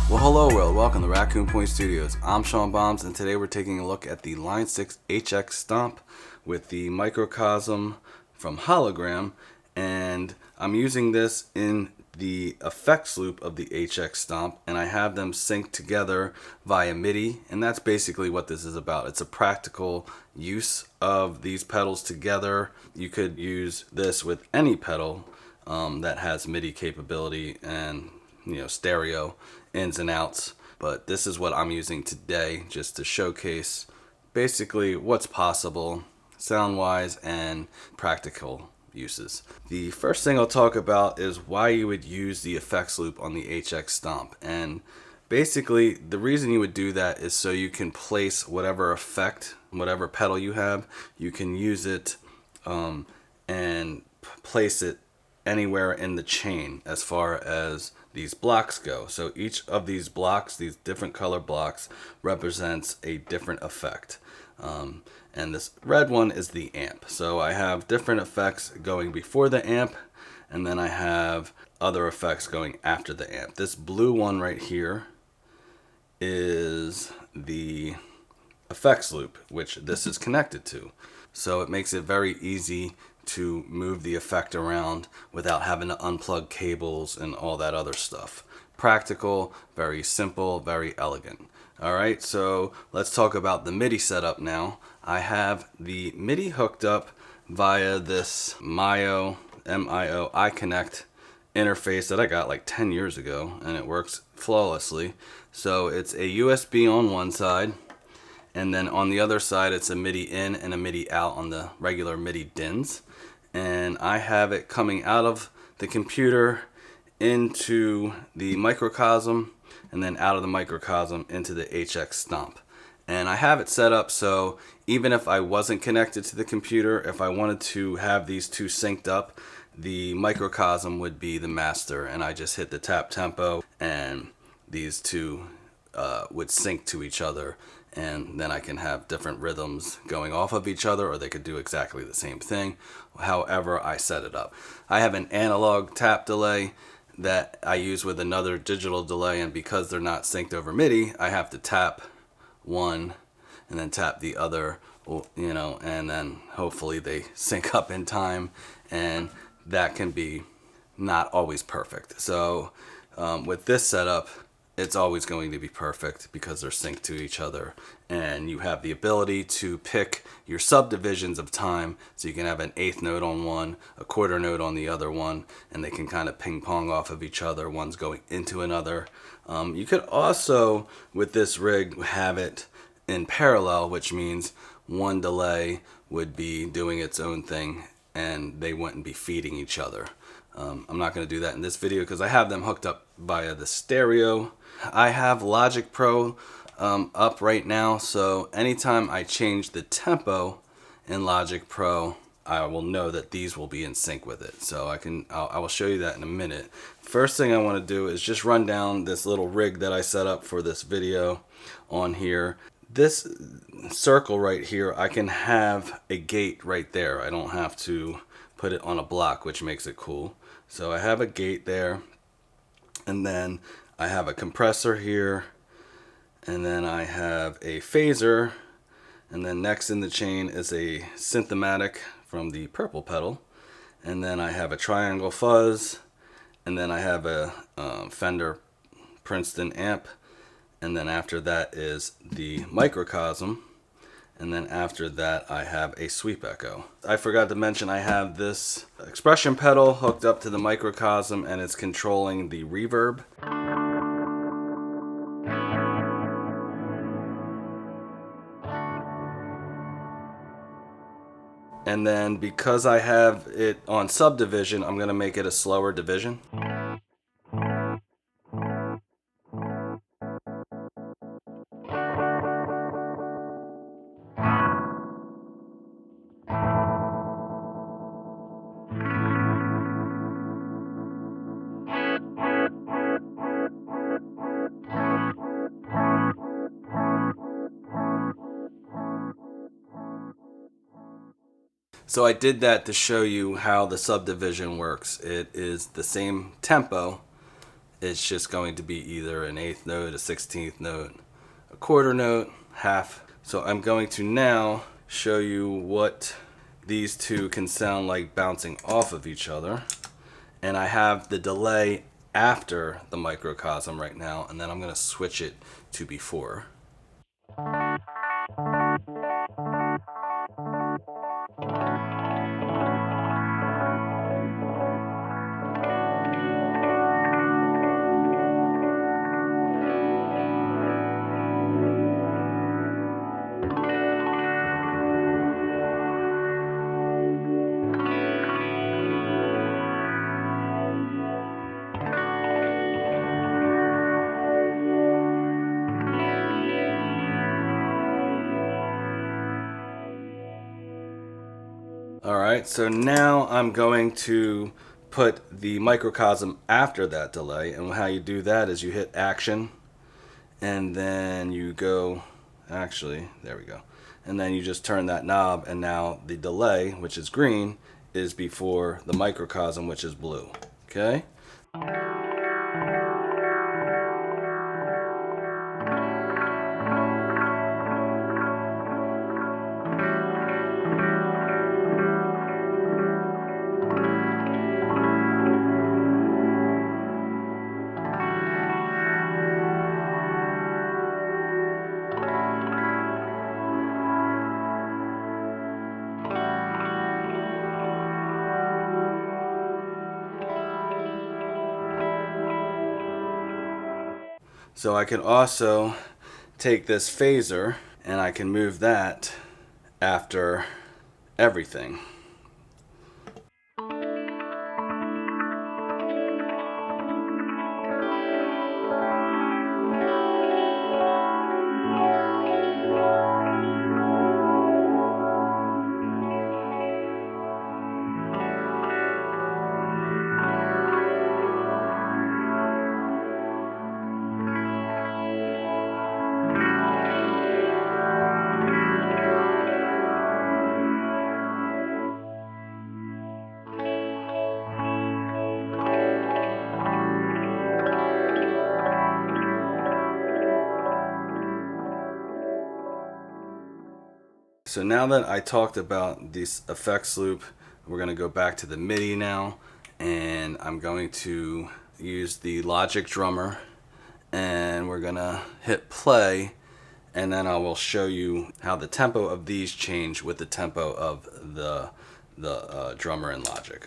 Well, hello world, welcome to Raccoon Point Studios. I'm Sean Bombs, and today we're taking a look at the Line 6 HX Stomp with the Microcosm from Hologram, and I'm using this in the effects loop of the HX Stomp, and I have them synced together via MIDI, and that's basically what this is about. It's a practical use of these pedals together. You could use this with any pedal that has MIDI capability and stereo ins and outs, but this is what I'm using today just to showcase basically what's possible sound wise and practical uses. The first thing I'll talk about is why you would use the effects loop on the HX Stomp, and basically the reason you would do that is so you can place whatever effect, whatever pedal you have, you can use it and place it anywhere in the chain as far as these blocks go. So each of these blocks, these different color blocks, represents a different effect. And this red one is the amp. So I have different effects going before the amp, and then I have other effects going after the amp. This blue one right here is the effects loop, which this is connected to. So it makes it very easy to move the effect around without having to unplug cables and all that other stuff. Practical, very simple, very elegant. Alright, so let's talk about the MIDI setup now. I have the MIDI hooked up via this MIO iConnect interface that I got like 10 years ago, and it works flawlessly. So it's a USB on one side, and then on the other side it's a MIDI in and a MIDI out on the regular MIDI DINs. And I have it coming out of the computer into the microcosm, and then out of the microcosm into the HX Stomp. And I have it set up so even if I wasn't connected to the computer, if I wanted to have these two synced up, the microcosm would be the master, and I just hit the tap tempo and these two would sync to each other, and then I can have different rhythms going off of each other, or they could do exactly the same thing, however I set it up. I have an analog tap delay that I use with another digital delay, and because they're not synced over MIDI, I have to tap one and then tap the other, and then hopefully they sync up in time, and that can be not always perfect. So with this setup, it's always going to be perfect because they're synced to each other, and you have the ability to pick your subdivisions of time, so you can have an eighth note on one, a quarter note on the other one, and they can kind of ping pong off of each other, one's going into another. You could also, with this rig, have it in parallel, which means one delay would be doing its own thing and they wouldn't be feeding each other. I'm not going to do that in this video because I have them hooked up via the stereo. I have Logic Pro up right now, so anytime I change the tempo in Logic Pro, I will know that these will be in sync with it. So I will show you that in a minute. First thing I want to do is just run down this little rig that I set up for this video on here. This circle right here, I can have a gate right there. I don't have to put it on a block, which makes it cool. So I have a gate there, and then I have a compressor here, and then I have a phaser, and then next in the chain is a synthematic from the purple pedal, and then I have a triangle fuzz, and then I have a Fender Princeton amp, and then after that is the microcosm, and then after that I have a sweep echo. I forgot to mention I have this expression pedal hooked up to the microcosm, and it's controlling the reverb. And then because I have it on subdivision, I'm going to make it a slower division. So I did that to show you how the subdivision works. It is the same tempo, it's just going to be either an eighth note, a 16th note, a quarter note, half. So I'm going to now show you what these two can sound like bouncing off of each other. And I have the delay after the microcosm right now, and then I'm going to switch it to before. Alright, so now I'm going to put the microcosm after that delay, and how you do that is you hit action, and then you go, actually, there we go, and then you just turn that knob, and now the delay, which is green, is before the microcosm, which is blue. Okay? So I can also take this phaser and I can move that after everything. So now that I talked about this effects loop, we're going to go back to the MIDI now, and I'm going to use the Logic drummer, and we're going to hit play, and then I will show you how the tempo of these change with the tempo of the drummer in Logic.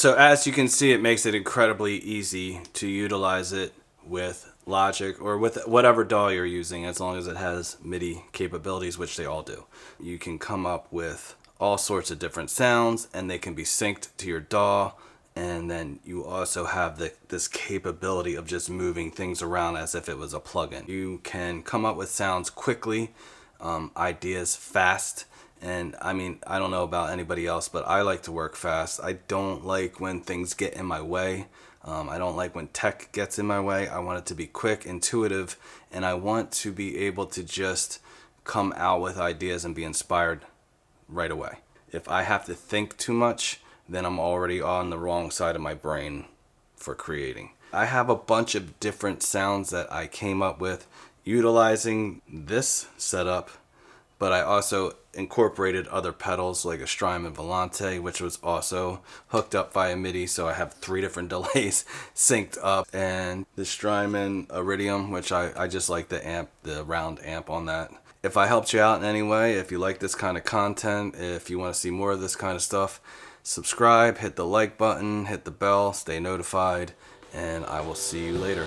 So as you can see, it makes it incredibly easy to utilize it with Logic or with whatever DAW you're using, as long as it has MIDI capabilities, which they all do. You can come up with all sorts of different sounds and they can be synced to your DAW. And then you also have this capability of just moving things around as if it was a plugin. You can come up with sounds quickly, ideas fast. And I mean, I don't know about anybody else, but I like to work fast. I don't like when things get in my way. I don't like when tech gets in my way. I want it to be quick, intuitive, and I want to be able to just come out with ideas and be inspired right away. If I have to think too much, then I'm already on the wrong side of my brain for creating. I have a bunch of different sounds that I came up with utilizing this setup, but I also incorporated other pedals like a Strymon Volante, which was also hooked up via MIDI, so I have 3 different delays synced up, and the Strymon Iridium, which I just like the amp, the round amp on that. If I helped you out in any way, if you like this kind of content, if you want to see more of this kind of stuff, subscribe, hit the like button, hit the bell, stay notified, and I will see you later.